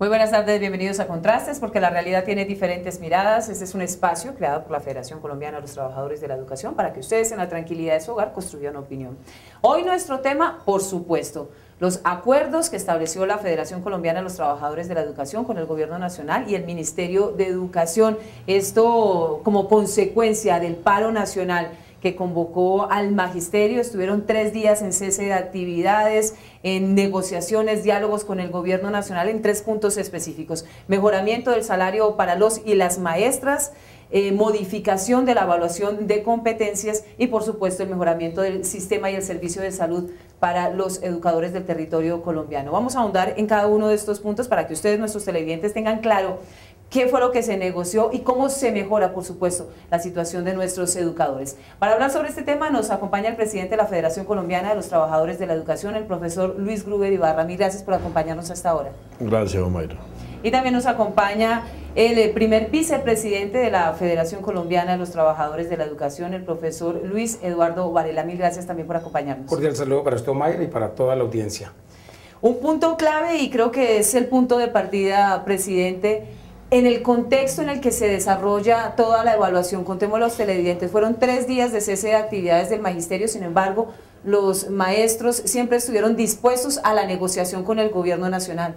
Muy buenas tardes, bienvenidos a Contrastes, porque la realidad tiene diferentes miradas. Este es un espacio creado por la Federación Colombiana de los Trabajadores de la Educación para que ustedes en la tranquilidad de su hogar construyan opinión. Hoy nuestro tema, por supuesto, los acuerdos que estableció la Federación Colombiana de los Trabajadores de la Educación con el Gobierno Nacional y el Ministerio de Educación. Esto como consecuencia del paro nacional que convocó al magisterio. Estuvieron 3 días en cese de actividades, en negociaciones, diálogos con el Gobierno Nacional en 3 puntos específicos: mejoramiento del salario para los y las maestras, modificación de la evaluación de competencias y, por supuesto, el mejoramiento del sistema y el servicio de salud para los educadores del territorio colombiano. Vamos a ahondar en cada uno de estos puntos para que ustedes, nuestros televidentes, tengan claro qué fue lo que se negoció y cómo se mejora, por supuesto, la situación de nuestros educadores. Para hablar sobre este tema nos acompaña el presidente de la Federación Colombiana de los Trabajadores de la Educación, el profesor Luis Gruber Ibarra. Mil gracias por acompañarnos hasta ahora. Gracias, Omaira. Y también nos acompaña el primer vicepresidente de la Federación Colombiana de los Trabajadores de la Educación, el profesor Luis Eduardo Varela. Mil gracias también por acompañarnos. Cordial saludo para usted, Omaira, y para toda la audiencia. Un punto clave, y creo que es el punto de partida, presidente, en el contexto en el que se desarrolla toda la evaluación. Contemos los televidentes, fueron 3 días de cese de actividades del magisterio. Sin embargo, los maestros siempre estuvieron dispuestos a la negociación con el Gobierno Nacional.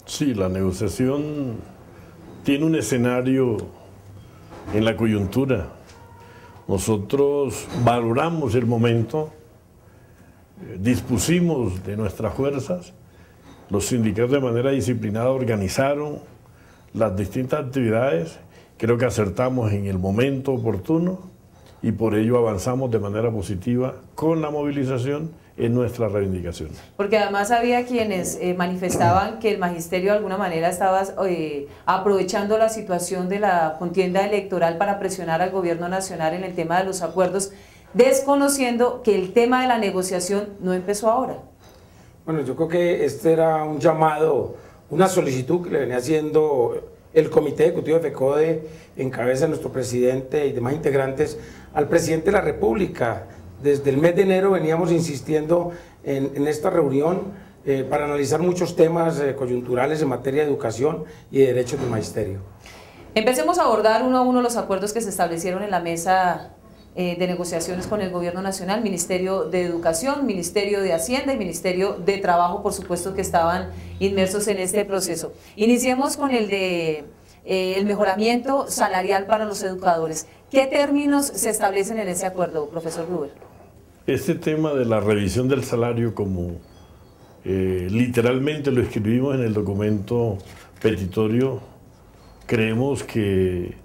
Sí, la negociación tiene un escenario en la coyuntura. Nosotros valoramos el momento, dispusimos de nuestras fuerzas, los sindicatos de manera disciplinada organizaron las distintas actividades. Creo que acertamos en el momento oportuno y por ello avanzamos de manera positiva con la movilización en nuestras reivindicaciones. Porque además había quienes manifestaban que el magisterio de alguna manera estaba aprovechando la situación de la contienda electoral para presionar al Gobierno Nacional en el tema de los acuerdos, desconociendo que el tema de la negociación no empezó ahora. Bueno, yo creo que este era un llamado, una solicitud que le venía haciendo el Comité Ejecutivo de FECODE, en cabeza de nuestro presidente y demás integrantes, al presidente de la República. Desde el mes de enero veníamos insistiendo en esta reunión para analizar muchos temas coyunturales en materia de educación y de derechos del magisterio. Empecemos a abordar uno a uno los acuerdos que se establecieron en la mesa de negociaciones con el Gobierno Nacional, Ministerio de Educación, Ministerio de Hacienda y Ministerio de Trabajo, por supuesto, que estaban inmersos en este proceso. Iniciemos con el de el mejoramiento salarial para los educadores. ¿Qué términos se establecen en ese acuerdo, profesor Gruber? Este tema de la revisión del salario, como literalmente lo escribimos en el documento petitorio, creemos que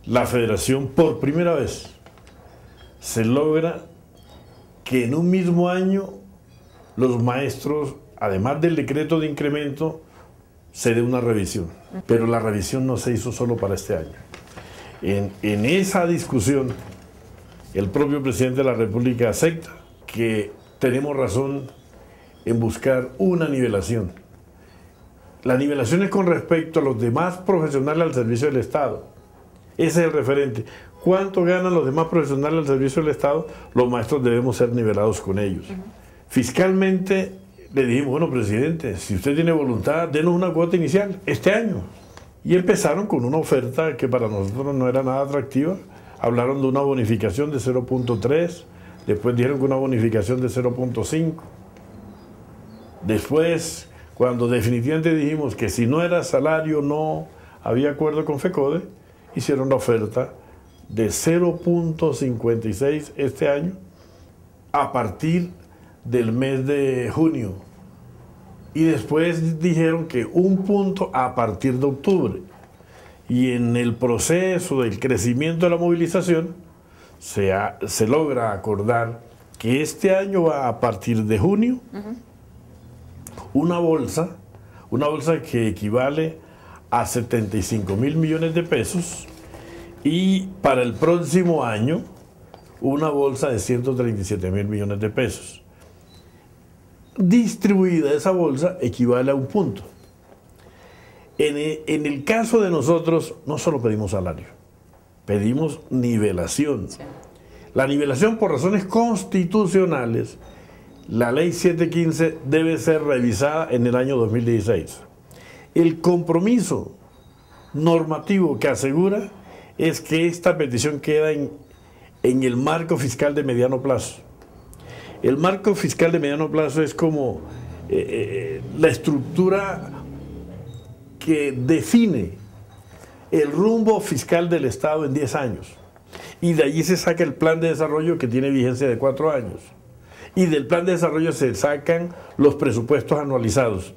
la Federación por primera vez se logra que en un mismo año los maestros, además del decreto de incremento, se dé una revisión. Pero la revisión no se hizo solo para este año. En esa discusión, el propio presidente de la República acepta que tenemos razón en buscar una nivelación. La nivelación es con respecto a los demás profesionales al servicio del Estado. Ese es el referente. ¿Cuánto ganan los demás profesionales al servicio del Estado? Los maestros debemos ser nivelados con ellos. Fiscalmente le dijimos, bueno, presidente, si usted tiene voluntad, denos una cuota inicial este año. Y empezaron con una oferta que para nosotros no era nada atractiva. Hablaron de una bonificación de 0.3, después dijeron que una bonificación de 0.5. Después, cuando definitivamente dijimos que si no era salario no había acuerdo con FECODE, hicieron la oferta de 0.56 este año a partir del mes de junio. Y después dijeron que 1 punto a partir de octubre. Y en el proceso del crecimiento de la movilización se logra acordar que este año va a partir de junio una bolsa que equivale a 75.000 millones de pesos, y para el próximo año una bolsa de 137.000 millones de pesos. Distribuida esa bolsa equivale a 1 punto. En el caso de nosotros no solo pedimos salario, pedimos nivelación. Sí. La nivelación por razones constitucionales, la ley 715 debe ser revisada en el año 2016. el compromiso normativo que asegura es que esta petición queda en el marco fiscal de mediano plazo. El marco fiscal de mediano plazo es como la estructura que define el rumbo fiscal del Estado en 10 años. Y de allí se saca el plan de desarrollo que tiene vigencia de 4 años. Y del plan de desarrollo se sacan los presupuestos anualizados.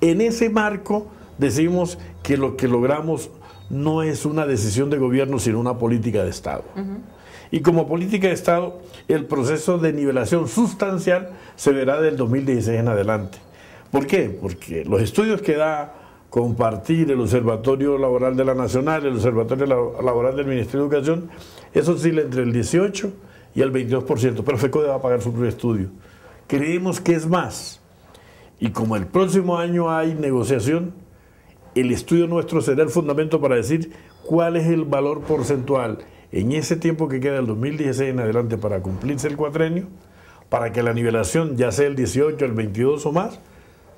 En ese marco decimos que lo que logramos no es una decisión de gobierno, sino una política de Estado. Y como política de Estado, el proceso de nivelación sustancial se verá del 2016 en adelante. ¿Por qué? Porque los estudios que da Compartir, el Observatorio Laboral de la Nacional, el Observatorio Laboral del Ministerio de Educación, eso oscila entre el 18 y el 22%, pero FECODE va a pagar su propio estudio. Creemos que es más. Y como el próximo año hay negociación, el estudio nuestro será el fundamento para decir cuál es el valor porcentual en ese tiempo que queda del 2016 en adelante para cumplirse el cuatrenio, para que la nivelación, ya sea el 18, el 22 o más,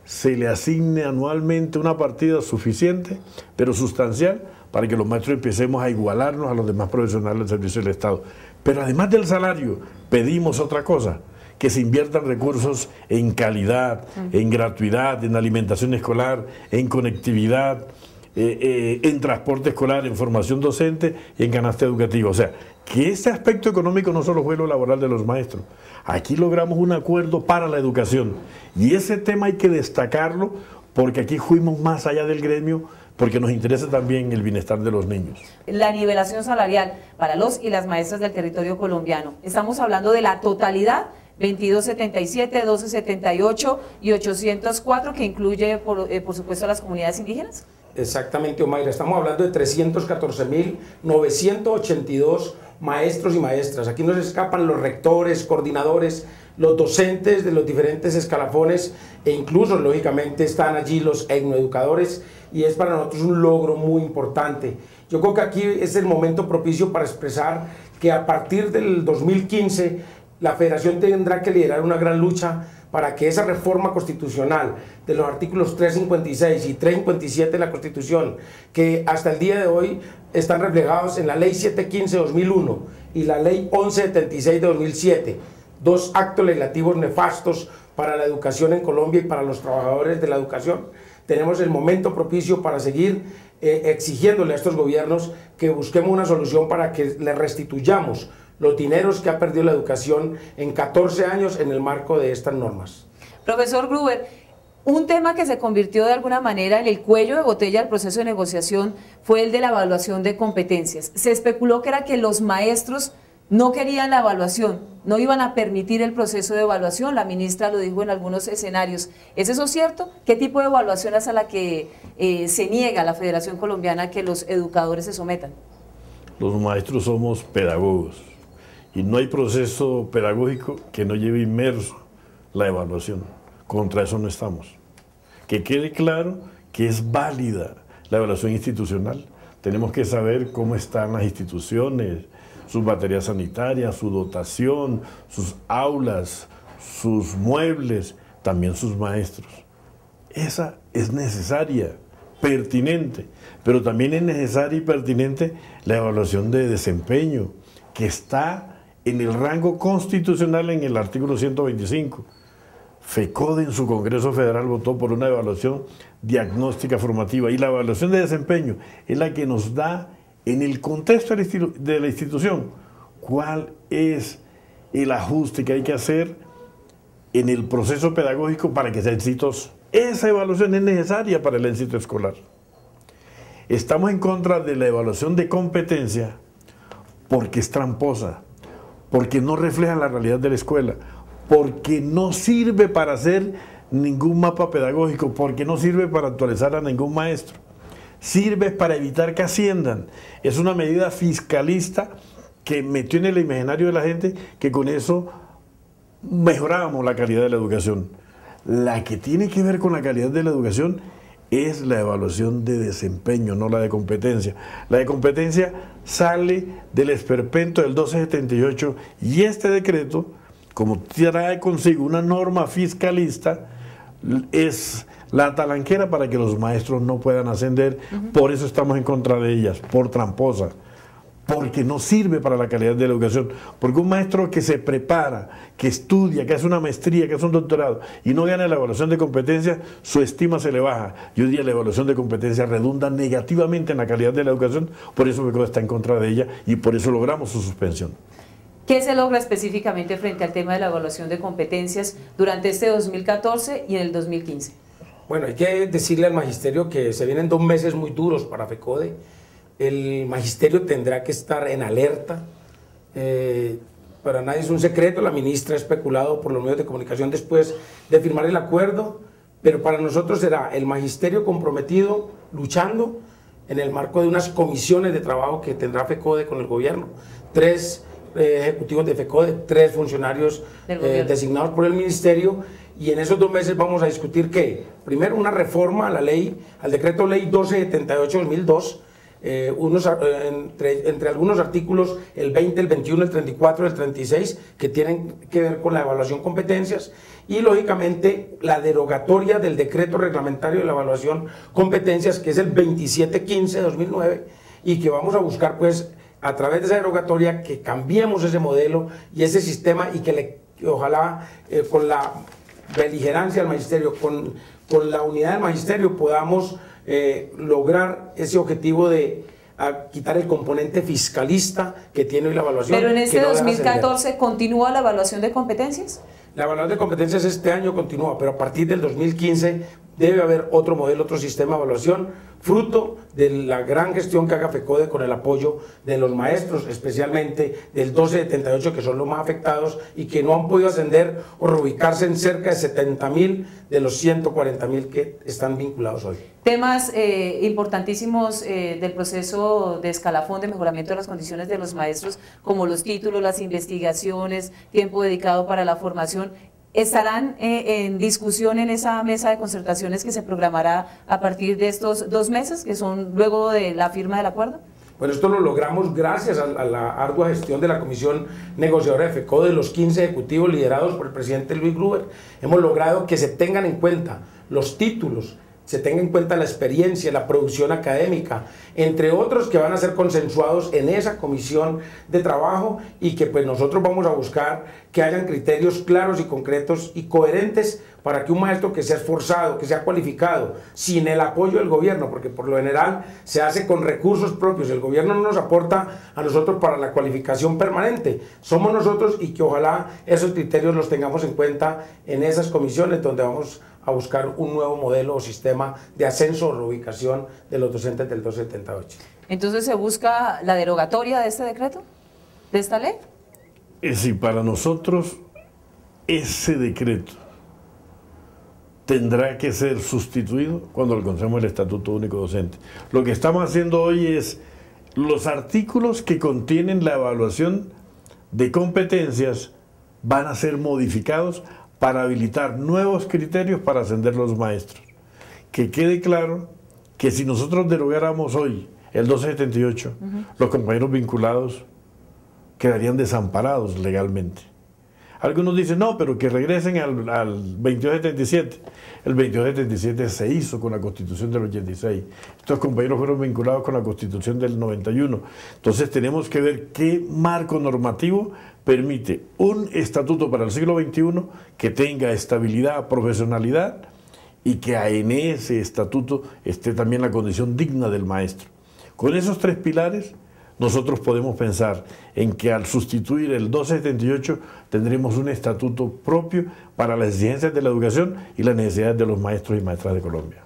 se le asigne anualmente una partida suficiente, pero sustancial, para que los maestros empecemos a igualarnos a los demás profesionales del servicio del Estado. Pero además del salario, pedimos otra cosa, que se inviertan recursos en calidad, en gratuidad, en alimentación escolar, en conectividad, en transporte escolar, en formación docente y en canasta educativa. O sea, que ese aspecto económico no solo fue lo laboral de los maestros. Aquí logramos un acuerdo para la educación y ese tema hay que destacarlo porque aquí fuimos más allá del gremio, porque nos interesa también el bienestar de los niños. La nivelación salarial para los y las maestras del territorio colombiano. Estamos hablando de la totalidad, 2277, 1278 y 804, que incluye, por supuesto, a las comunidades indígenas. Exactamente, Omaira. Estamos hablando de 314.982 maestros y maestras. Aquí nos escapan los rectores, coordinadores, los docentes de los diferentes escalafones e incluso, lógicamente, están allí los etnoeducadores y es para nosotros un logro muy importante. Yo creo que aquí es el momento propicio para expresar que a partir del 2015 la Federación tendrá que liderar una gran lucha para que esa reforma constitucional de los artículos 356 y 357 de la Constitución, que hasta el día de hoy están reflejados en la Ley 715-2001 y la Ley 1176 de 2007, dos actos legislativos nefastos para la educación en Colombia y para los trabajadores de la educación, tenemos el momento propicio para seguir exigiéndole a estos gobiernos que busquemos una solución para que le restituyamos los dineros que ha perdido la educación en 14 años en el marco de estas normas. Profesor Gruber, un tema que se convirtió de alguna manera en el cuello de botella del proceso de negociación fue el de la evaluación de competencias. Se especuló que era que los maestros no querían la evaluación, no iban a permitir el proceso de evaluación, la ministra lo dijo en algunos escenarios. ¿Es eso cierto? ¿Qué tipo de evaluación es a la que se niega la Federación Colombiana que los educadores se sometan? Los maestros somos pedagogos. Y no hay proceso pedagógico que no lleve inmerso la evaluación. Contra eso no estamos. Que quede claro que es válida la evaluación institucional. Tenemos que saber cómo están las instituciones, sus baterías sanitarias, su dotación, sus aulas, sus muebles, también sus maestros. Esa es necesaria, pertinente, pero también es necesaria y pertinente la evaluación de desempeño, que está en el rango constitucional en el artículo 125. FECODE en su Congreso Federal votó por una evaluación diagnóstica formativa y la evaluación de desempeño es la que nos da en el contexto de la institución cuál es el ajuste que hay que hacer en el proceso pedagógico para que sea exitoso. Esa evaluación es necesaria para el éxito escolar. Estamos en contra de la evaluación de competencia porque es tramposa, porque no refleja la realidad de la escuela, porque no sirve para hacer ningún mapa pedagógico, porque no sirve para actualizar a ningún maestro. Sirve para evitar que asciendan. Es una medida fiscalista que metió en el imaginario de la gente que con eso mejorábamos la calidad de la educación. La que tiene que ver con la calidad de la educación es la evaluación de desempeño, no la de competencia. La de competencia sale del esperpento del 1278 y este decreto, como trae consigo una norma fiscalista, es la talanquera para que los maestros no puedan ascender. Por eso estamos en contra de ellas, por tramposa, porque no sirve para la calidad de la educación, porque un maestro que se prepara, que estudia, que hace una maestría, que hace un doctorado y no gana la evaluación de competencia, su estima se le baja. Yo diría la evaluación de competencia redunda negativamente en la calidad de la educación, por eso FECODE está en contra de ella y por eso logramos su suspensión. ¿Qué se logra específicamente frente al tema de la evaluación de competencias durante este 2014 y en el 2015? Bueno, hay que decirle al magisterio que se vienen 2 meses muy duros para FECODE. El magisterio tendrá que estar en alerta. Para nadie es un secreto, la ministra ha especulado por los medios de comunicación después de firmar el acuerdo, pero para nosotros será el magisterio comprometido, luchando en el marco de unas comisiones de trabajo que tendrá FECODE con el gobierno. 3 ejecutivos de FECODE, 3 funcionarios designados por el ministerio, y en esos 2 meses vamos a discutir que, primero, una reforma a la ley, al decreto ley 1278-2002, entre algunos artículos, el 20, el 21, el 34, el 36, que tienen que ver con la evaluación competencias, y lógicamente la derogatoria del decreto reglamentario de la evaluación competencias, que es el 2715-2009, y que vamos a buscar pues a través de esa derogatoria que cambiemos ese modelo y ese sistema, y que ojalá con la beligerancia del magisterio, con la unidad del magisterio podamos lograr ese objetivo de quitar el componente fiscalista que tiene hoy la evaluación. Pero en este 2014 ¿continúa la evaluación de competencias? La evaluación de competencias este año continúa, pero a partir del 2015 debe haber otro modelo, otro sistema de evaluación, fruto de la gran gestión que haga FECODE con el apoyo de los maestros, especialmente del 1278, que son los más afectados y que no han podido ascender o reubicarse en cerca de 70.000 de los 140.000 que están vinculados hoy. Temas importantísimos del proceso de escalafón de mejoramiento de las condiciones de los maestros, como los títulos, las investigaciones, tiempo dedicado para la formación, ¿estarán en discusión en esa mesa de concertaciones que se programará a partir de estos 2 meses, que son luego de la firma del acuerdo? Bueno, esto lo logramos gracias a la ardua gestión de la Comisión Negociadora de FECODE, de los 15 ejecutivos liderados por el presidente Luis Gruber. Hemos logrado que se tengan en cuenta los títulos, se tenga en cuenta la experiencia, la producción académica, entre otros que van a ser consensuados en esa comisión de trabajo, y que pues nosotros vamos a buscar que hayan criterios claros y concretos y coherentes para que un maestro que sea esforzado, que sea cualificado, sin el apoyo del gobierno, porque por lo general se hace con recursos propios, el gobierno no nos aporta a nosotros para la cualificación permanente, somos nosotros, y que ojalá esos criterios los tengamos en cuenta en esas comisiones donde vamos a buscar un nuevo modelo o sistema de ascenso o reubicación de los docentes del 278. Entonces, ¿se busca la derogatoria de este decreto, de esta ley? Sí, para nosotros ese decreto tendrá que ser sustituido cuando alcancemos el Estatuto Único Docente. Lo que estamos haciendo hoy es los artículos que contienen la evaluación de competencias van a ser modificados para habilitar nuevos criterios para ascender los maestros. Que quede claro que si nosotros derogáramos hoy el 1278, los compañeros vinculados quedarían desamparados legalmente. Algunos dicen, no, pero que regresen al 2277. El 2277 se hizo con la Constitución del 86. Estos compañeros fueron vinculados con la Constitución del 91. Entonces tenemos que ver qué marco normativo permite un estatuto para el siglo XXI que tenga estabilidad, profesionalidad, y que en ese estatuto esté también la condición digna del maestro. Con esos 3 pilares, nosotros podemos pensar en que al sustituir el 1278 tendremos un estatuto propio para las exigencias de la educación y las necesidades de los maestros y maestras de Colombia.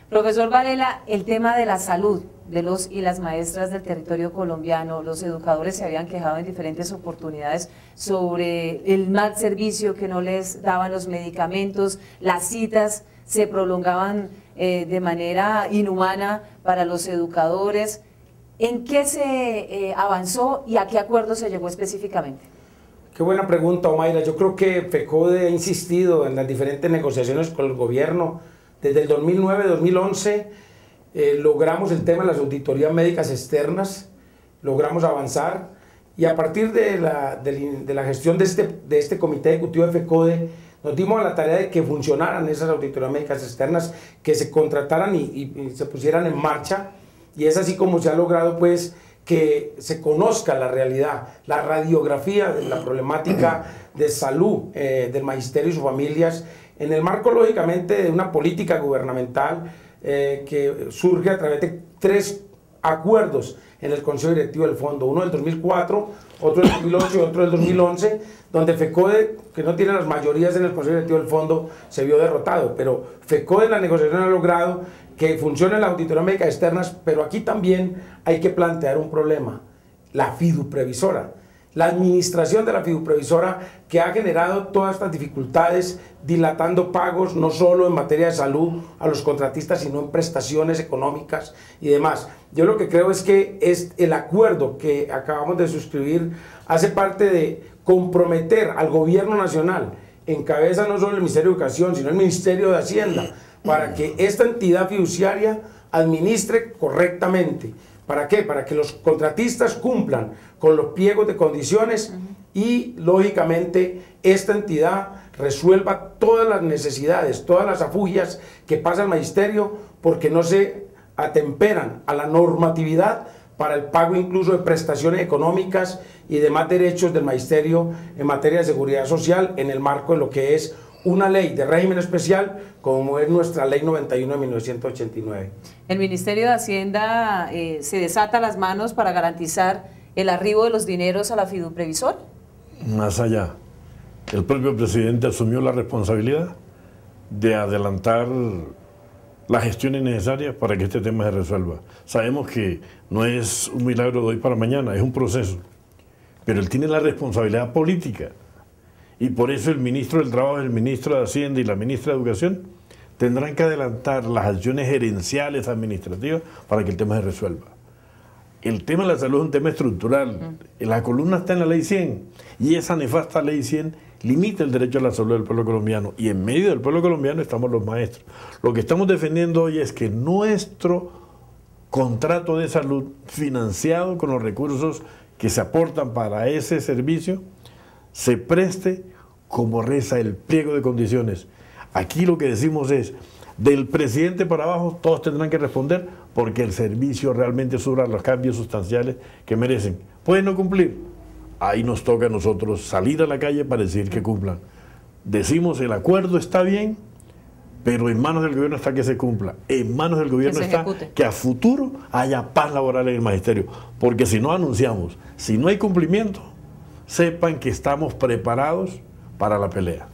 Profesor Varela, el tema de la salud de los y las maestras del territorio colombiano, los educadores se habían quejado en diferentes oportunidades sobre el mal servicio, que no les daban los medicamentos, las citas se prolongaban de manera inhumana para los educadores. ¿En qué se avanzó y a qué acuerdo se llegó específicamente? Qué buena pregunta, Omaira. Yo creo que FECODE ha insistido en las diferentes negociaciones con el gobierno. Desde el 2009-2011 logramos el tema de las auditorías médicas externas, logramos avanzar, y a partir de la gestión de este comité ejecutivo de FECODE nos dimos a la tarea de que funcionaran esas auditorías médicas externas, que se contrataran y se pusieran en marcha, y es así como se ha logrado pues que se conozca la realidad, la radiografía de la problemática de salud del magisterio y sus familias, en el marco lógicamente de una política gubernamental que surge a través de 3 acuerdos en el Consejo Directivo del Fondo, uno del 2004, otro del 2008 y otro del 2011, donde FECODE, que no tiene las mayorías en el Consejo Directivo del Fondo, se vio derrotado, pero FECODE en la negociación ha logrado que funcionen las auditorías médicas externas, pero aquí también hay que plantear un problema, la fiduprevisora. La administración de la fiduprevisora que ha generado todas estas dificultades, dilatando pagos no solo en materia de salud a los contratistas, sino en prestaciones económicas y demás. Yo lo que creo es que el acuerdo que acabamos de suscribir hace parte de comprometer al gobierno nacional, en cabeza no solo el Ministerio de Educación, sino el Ministerio de Hacienda, para que esta entidad fiduciaria administre correctamente. ¿Para qué? Para que los contratistas cumplan con los pliegos de condiciones y, lógicamente, esta entidad resuelva todas las necesidades, todas las afugias que pasa el magisterio, porque no se atemperan a la normatividad para el pago incluso de prestaciones económicas y demás derechos del magisterio en materia de seguridad social en el marco de lo que es una ley de régimen especial como es nuestra ley 91 de 1989. El Ministerio de Hacienda se desata las manos para garantizar el arribo de los dineros a la fiduprevisora. Más allá, el propio presidente asumió la responsabilidad de adelantar las gestiones necesarias para que este tema se resuelva. Sabemos que no es un milagro de hoy para mañana, es un proceso, pero él tiene la responsabilidad política. Y por eso el ministro del Trabajo, el ministro de Hacienda y la ministra de Educación tendrán que adelantar las acciones gerenciales administrativas para que el tema se resuelva. El tema de la salud es un tema estructural. La columna está en la Ley 100 y esa nefasta Ley 100 limita el derecho a la salud del pueblo colombiano y en medio del pueblo colombiano estamos los maestros. Lo que estamos defendiendo hoy es que nuestro contrato de salud financiado con los recursos que se aportan para ese servicio se preste como reza el pliego de condiciones. Aquí lo que decimos es, del presidente para abajo todos tendrán que responder porque el servicio realmente sufra los cambios sustanciales que merecen. ¿Pueden no cumplir? Ahí nos toca a nosotros salir a la calle para decir que cumplan. Decimos el acuerdo está bien, pero en manos del gobierno está que se cumpla. En manos del gobierno está que a futuro haya paz laboral en el magisterio. Porque si no anunciamos, si no hay cumplimiento, sepan que estamos preparados para la pelea.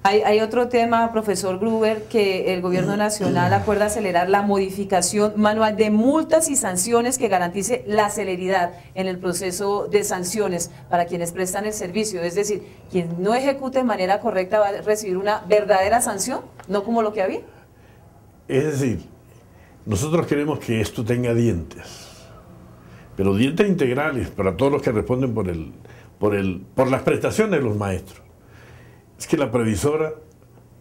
Hay otro tema, profesor Gruber, que el gobierno nacional acuerda acelerar la modificación manual de multas y sanciones que garantice la celeridad en el proceso de sanciones para quienes prestan el servicio. Es decir, quien no ejecute de manera correcta va a recibir una verdadera sanción, no como lo que había. Es decir, nosotros queremos que esto tenga dientes, pero dientes integrales para todos los que responden por las prestaciones de los maestros. Es que la previsora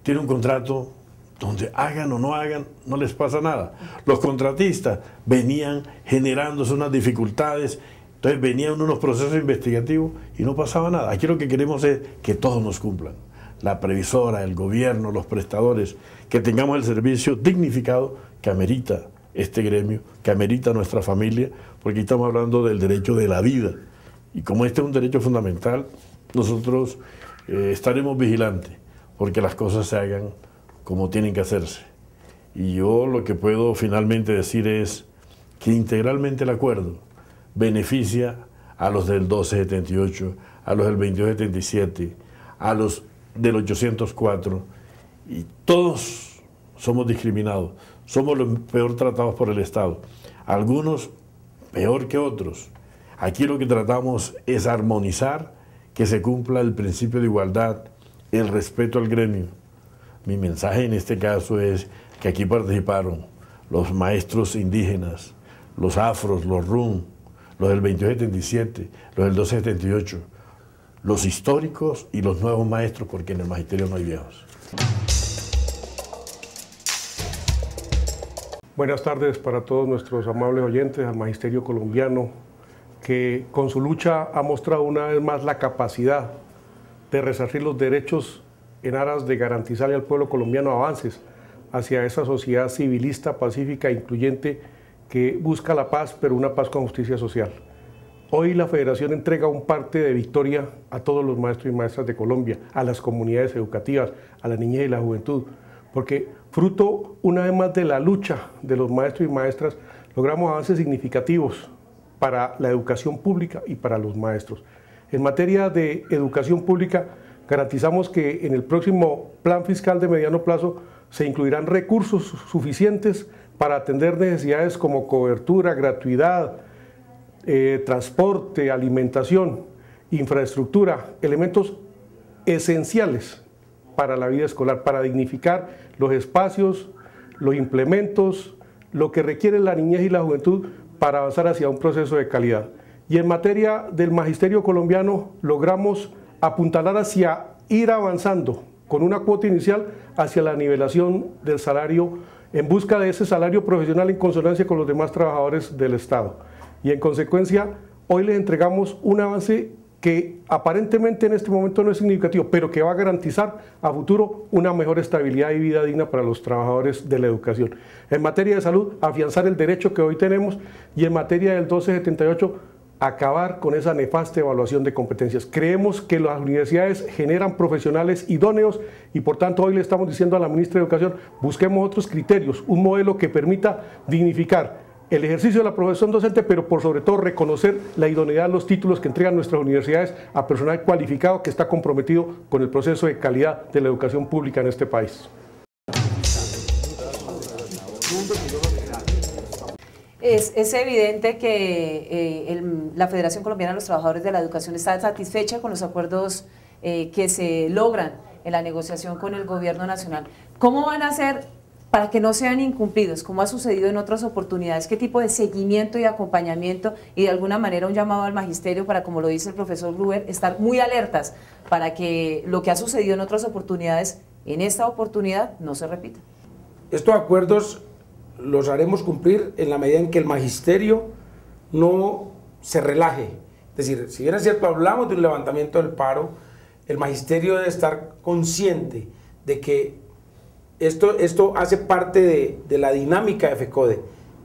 tiene un contrato donde hagan o no hagan, no les pasa nada. Los contratistas venían generándose unas dificultades, entonces venían unos procesos investigativos y no pasaba nada. Aquí lo que queremos es que todos nos cumplan. La previsora, el gobierno, los prestadores, que tengamos el servicio dignificado que amerita este gremio, que amerita nuestra familia, porque estamos hablando del derecho de la vida. Y como este es un derecho fundamental, nosotros estaremos vigilantes porque las cosas se hagan como tienen que hacerse. Y yo lo que puedo finalmente decir es que integralmente el acuerdo beneficia a los del 1278, a los del 2277, a los del 804, y todos somos discriminados, somos los peor tratados por el Estado, algunos peor que otros. Aquí lo que tratamos es armonizar, que se cumpla el principio de igualdad, el respeto al gremio. Mi mensaje en este caso es que aquí participaron los maestros indígenas, los afros, los rum, los del 2277, los del 1278, los históricos y los nuevos maestros, porque en el magisterio no hay viejos. Buenas tardes para todos nuestros amables oyentes, al magisterio colombiano, que con su lucha ha mostrado una vez más la capacidad de resarcir los derechos en aras de garantizarle al pueblo colombiano avances hacia esa sociedad civilista, pacífica e incluyente que busca la paz, pero una paz con justicia social. Hoy la Federación entrega un parte de victoria a todos los maestros y maestras de Colombia, a las comunidades educativas, a la niñez y la juventud, porque fruto una vez más de la lucha de los maestros y maestras, logramos avances significativos para la educación pública y para los maestros. En materia de educación pública, garantizamos que en el próximo plan fiscal de mediano plazo se incluirán recursos suficientes para atender necesidades como cobertura, gratuidad, transporte, alimentación, infraestructura, elementos esenciales para la vida escolar, para dignificar los espacios, los implementos, lo que requiere la niñez y la juventud para avanzar hacia un proceso de calidad. Y en materia del magisterio colombiano logramos apuntalar hacia ir avanzando con una cuota inicial hacia la nivelación del salario en busca de ese salario profesional en consonancia con los demás trabajadores del Estado. Y en consecuencia, hoy les entregamos un avance que aparentemente en este momento no es significativo, pero que va a garantizar a futuro una mejor estabilidad y vida digna para los trabajadores de la educación. En materia de salud, afianzar el derecho que hoy tenemos, y en materia del 1278, acabar con esa nefasta evaluación de competencias. Creemos que las universidades generan profesionales idóneos y por tanto hoy le estamos diciendo a la ministra de Educación, busquemos otros criterios, un modelo que permita dignificar el ejercicio de la profesión docente, pero por sobre todo reconocer la idoneidad de los títulos que entregan nuestras universidades a personal cualificado que está comprometido con el proceso de calidad de la educación pública en este país. Es evidente que la Federación Colombiana de los Trabajadores de la Educación está satisfecha con los acuerdos que se logran en la negociación con el Gobierno Nacional. ¿Cómo van a hacer para que no sean incumplidos, como ha sucedido en otras oportunidades? ¿Qué tipo de seguimiento y acompañamiento y de alguna manera un llamado al magisterio para, como lo dice el profesor Gruber, estar muy alertas para que lo que ha sucedido en otras oportunidades, en esta oportunidad, no se repita? Estos acuerdos los haremos cumplir en la medida en que el magisterio no se relaje. Es decir, si bien es cierto, hablamos de un levantamiento del paro, el magisterio debe estar consciente de que esto hace parte de la dinámica de FECODE.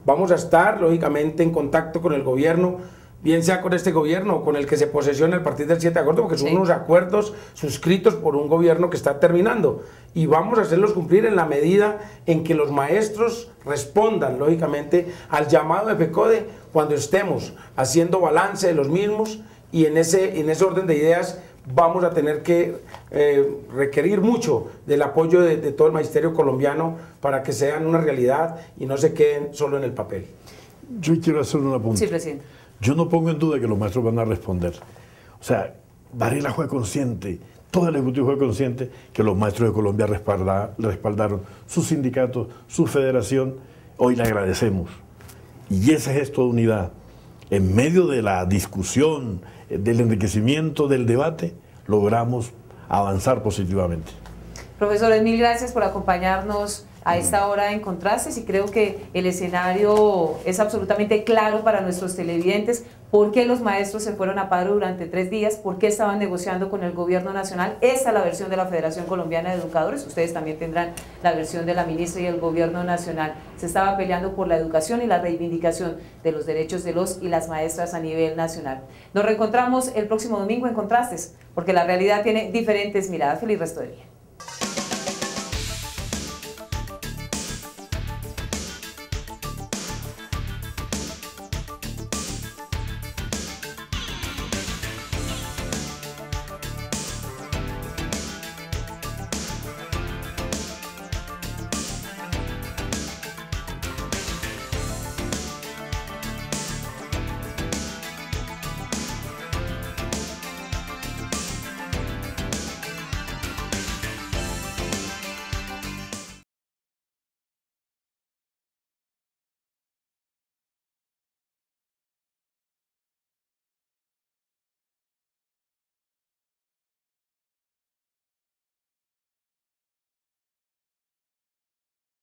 Vamos a estar, lógicamente, en contacto con el gobierno, bien sea con este gobierno o con el que se posesione a partir del 7 de agosto, porque son unos acuerdos suscritos por un gobierno que está terminando. Y vamos a hacerlos cumplir en la medida en que los maestros respondan, lógicamente, al llamado de FECODE cuando estemos haciendo balance de los mismos, y en ese orden de ideas vamos a tener que requerir mucho del apoyo de todo el magisterio colombiano para que sean una realidad y no se queden solo en el papel. Yo quiero hacer una punta. Sí, presidente. Yo no pongo en duda que los maestros van a responder. O sea, Varela fue consciente, todo el Ejecutivo fue consciente que los maestros de Colombia respaldaron sus sindicatos, su federación. Hoy le agradecemos. Y ese gesto de unidad, en medio de la discusión, del enriquecimiento, del debate, logramos avanzar positivamente. Profesores, mil gracias por acompañarnos a esta hora en Contrastes, y creo que el escenario es absolutamente claro para nuestros televidentes. ¿Por qué los maestros se fueron a paro durante 3 días? ¿Por qué estaban negociando con el gobierno nacional? Esta es la versión de la Federación Colombiana de Educadores. Ustedes también tendrán la versión de la ministra y el gobierno nacional. Se estaba peleando por la educación y la reivindicación de los derechos de los y las maestras a nivel nacional. Nos reencontramos el próximo domingo en Contrastes, porque la realidad tiene diferentes miradas. Feliz resto de día.